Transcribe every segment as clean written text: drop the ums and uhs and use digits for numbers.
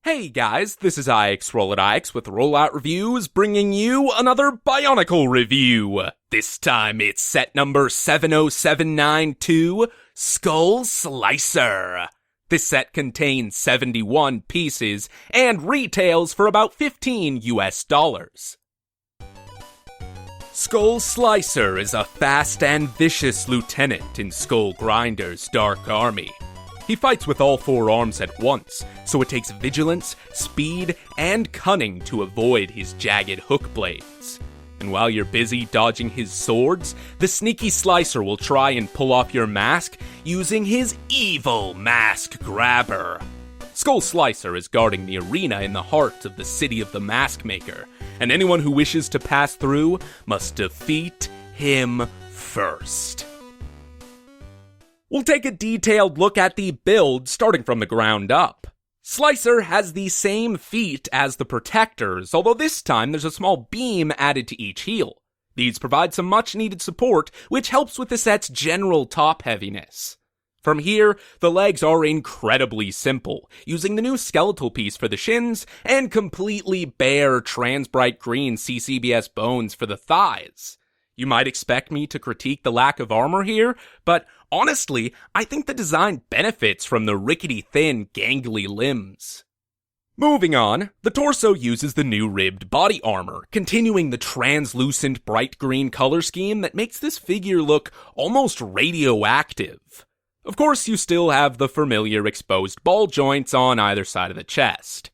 Hey guys, this is RolloutReviews with RolloutReviews bringing you another BIONICLE review. This time it's set number 70792, Skull Slicer. This set contains 71 pieces and retails for about $15. Skull Slicer is a fast and vicious lieutenant in Skull Grinder's Dark Army. He fights with all four arms at once, so it takes vigilance, speed, and cunning to avoid his jagged hook blades. And while you're busy dodging his swords, the sneaky Slicer will try and pull off your mask using his evil mask grabber. Skull Slicer is guarding the arena in the heart of the city of the Mask Maker, and anyone who wishes to pass through must defeat him first. We'll take a detailed look at the build starting from the ground up. Slicer has the same feet as the Protectors, although this time there's a small beam added to each heel. These provide some much needed support, which helps with the set's general top heaviness. From here, the legs are incredibly simple, using the new skeletal piece for the shins and completely bare trans bright green CCBS bones for the thighs. You might expect me to critique the lack of armor here, but honestly, I think the design benefits from the rickety thin, gangly limbs. Moving on, the torso uses the new ribbed body armor, continuing the translucent bright green color scheme that makes this figure look almost radioactive. Of course, you still have the familiar exposed ball joints on either side of the chest.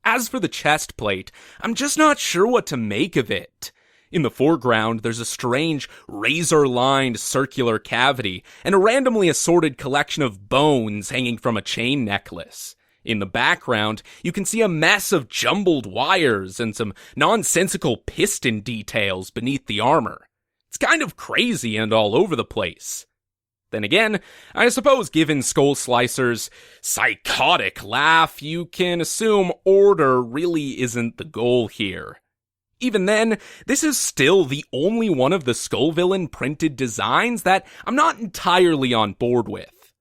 As for the chest plate, I'm just not sure what to make of it. In the foreground, there's a strange, razor-lined circular cavity and a randomly assorted collection of bones hanging from a chain necklace. In the background, you can see a mess of jumbled wires and some nonsensical piston details beneath the armor. It's kind of crazy and all over the place. Then again, I suppose given Skull Slicer's psychotic laugh, you can assume order really isn't the goal here. Even then, this is still the only one of the Skull Villain printed designs that I'm not entirely on board with.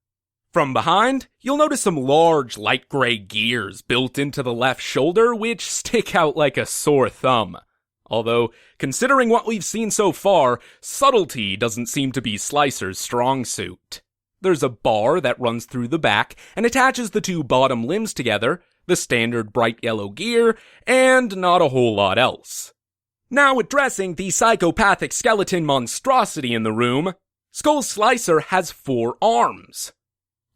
From behind, you'll notice some large light gray gears built into the left shoulder which stick out like a sore thumb. Although, considering what we've seen so far, subtlety doesn't seem to be Slicer's strong suit. There's a bar that runs through the back and attaches the two bottom limbs together, the standard bright yellow gear, and not a whole lot else. Now addressing the psychopathic skeleton monstrosity in the room, Skull Slicer has 4 arms.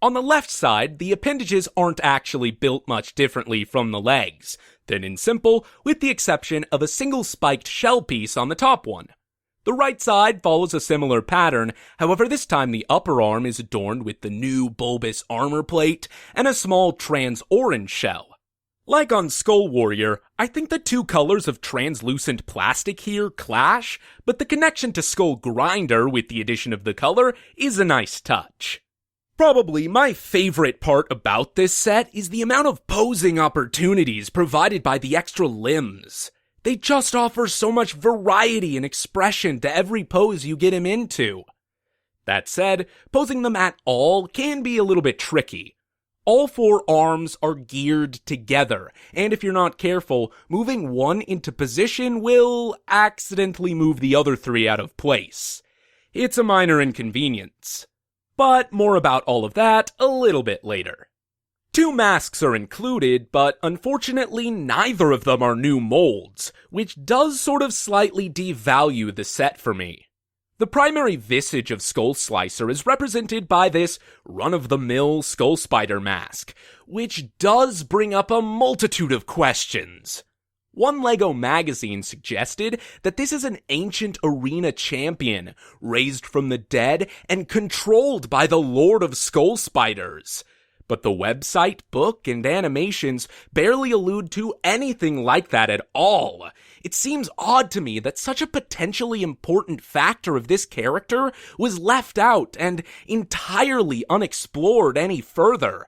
On the left side, the appendages aren't actually built much differently from the legs, thin and simple, with the exception of a single spiked shell piece on the top one. The right side follows a similar pattern, however this time the upper arm is adorned with the new bulbous armor plate and a small trans-orange shell. Like on Skull Warrior, I think the two colors of translucent plastic here clash, but the connection to Skull Grinder with the addition of the color is a nice touch. Probably my favorite part about this set is the amount of posing opportunities provided by the extra limbs. They just offer so much variety and expression to every pose you get him into. That said, posing them at all can be a little bit tricky. All 4 arms are geared together, and if you're not careful, moving one into position will accidentally move the other 3 out of place. It's a minor inconvenience. But more about all of that a little bit later. 2 masks are included, but unfortunately neither of them are new molds, which does sort of slightly devalue the set for me. The primary visage of Skull Slicer is represented by this run-of-the-mill Skull Spider mask, which does bring up a multitude of questions. One LEGO magazine suggested that this is an ancient arena champion, raised from the dead and controlled by the Lord of Skull Spiders. But the website, book, and animations barely allude to anything like that at all. It seems odd to me that such a potentially important factor of this character was left out and entirely unexplored any further.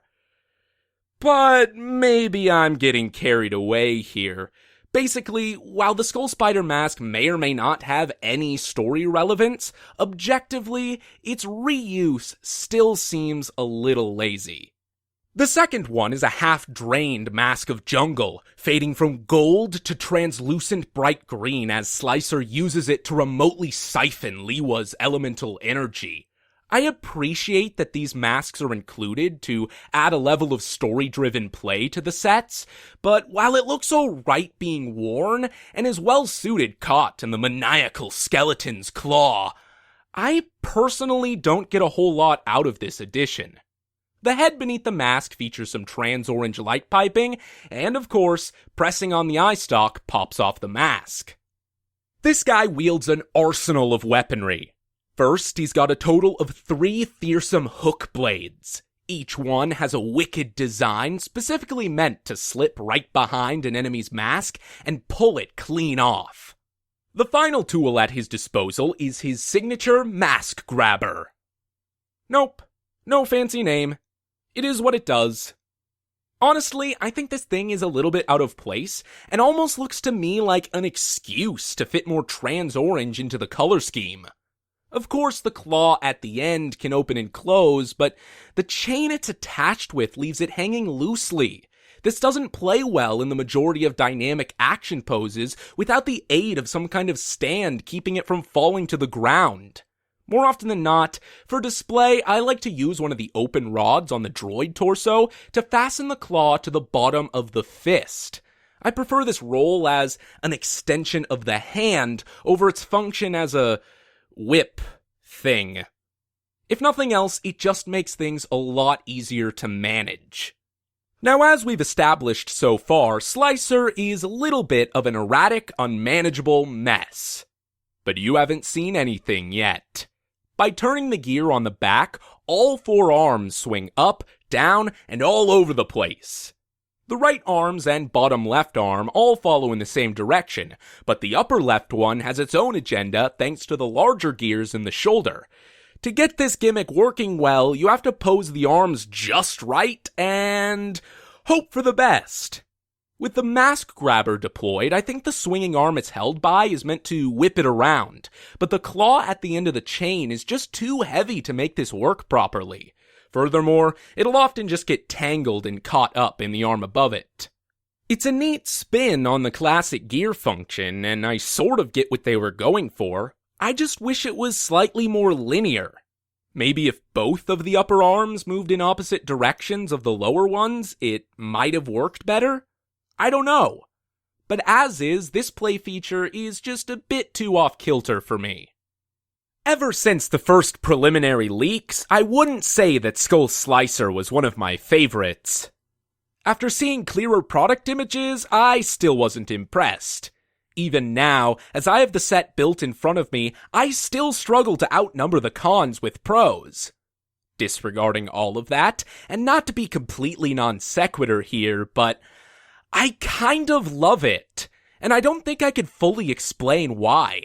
But maybe I'm getting carried away here. Basically, while the Skull Spider mask may or may not have any story relevance, objectively, its reuse still seems a little lazy. The second one is a half-drained mask of jungle, fading from gold to translucent bright green as Slicer uses it to remotely siphon Liwa's elemental energy. I appreciate that these masks are included to add a level of story-driven play to the sets, but while it looks alright being worn, and is well-suited caught in the maniacal skeleton's claw, I personally don't get a whole lot out of this edition. The head beneath the mask features some trans-orange light piping, and of course, pressing on the eye stalk pops off the mask. This guy wields an arsenal of weaponry. First, he's got a total of 3 fearsome hook blades. Each one has a wicked design specifically meant to slip right behind an enemy's mask and pull it clean off. The final tool at his disposal is his signature mask grabber. Nope, no fancy name. It is what it does. Honestly, I think this thing is a little bit out of place, and almost looks to me like an excuse to fit more trans-orange into the color scheme. Of course, the claw at the end can open and close, but the chain it's attached with leaves it hanging loosely. This doesn't play well in the majority of dynamic action poses without the aid of some kind of stand keeping it from falling to the ground. More often than not, for display, I like to use one of the open rods on the droid torso to fasten the claw to the bottom of the fist. I prefer this role as an extension of the hand over its function as a whip thing. If nothing else, it just makes things a lot easier to manage. Now, as we've established so far, Slicer is a little bit of an erratic, unmanageable mess. But you haven't seen anything yet. By turning the gear on the back, all 4 arms swing up, down, and all over the place. The right arms and bottom left arm all follow in the same direction, but the upper left one has its own agenda thanks to the larger gears in the shoulder. To get this gimmick working well, you have to pose the arms just right and hope for the best. With the mask grabber deployed, I think the swinging arm it's held by is meant to whip it around, but the claw at the end of the chain is just too heavy to make this work properly. Furthermore, it'll often just get tangled and caught up in the arm above it. It's a neat spin on the classic gear function, and I sort of get what they were going for. I just wish it was slightly more linear. Maybe if both of the upper arms moved in opposite directions of the lower ones, it might have worked better? I don't know. But as is, this play feature is just a bit too off-kilter for me. Ever since the first preliminary leaks, I wouldn't say that Skull Slicer was one of my favorites. After seeing clearer product images, I still wasn't impressed. Even now, as I have the set built in front of me, I still struggle to outnumber the cons with pros. Disregarding all of that, and not to be completely non sequitur here, but I kind of love it, and I don't think I could fully explain why.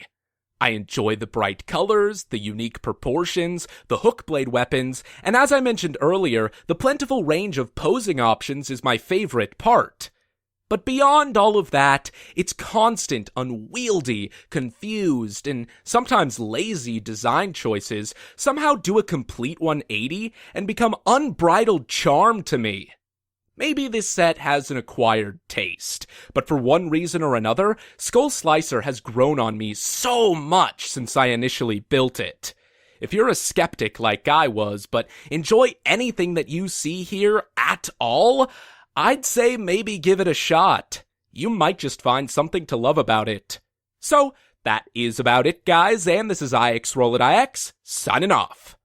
I enjoy the bright colors, the unique proportions, the hook blade weapons, and as I mentioned earlier, the plentiful range of posing options is my favorite part. But beyond all of that, its constant, unwieldy, confused, and sometimes lazy design choices somehow do a complete 180 and become unbridled charm to me. Maybe this set has an acquired taste, but for one reason or another, Skull Slicer has grown on me so much since I initially built it. If you're a skeptic like I was, but enjoy anything that you see here at all, I'd say maybe give it a shot. You might just find something to love about it. So, that is about it, guys, and this is IX Roll It IX, signing off.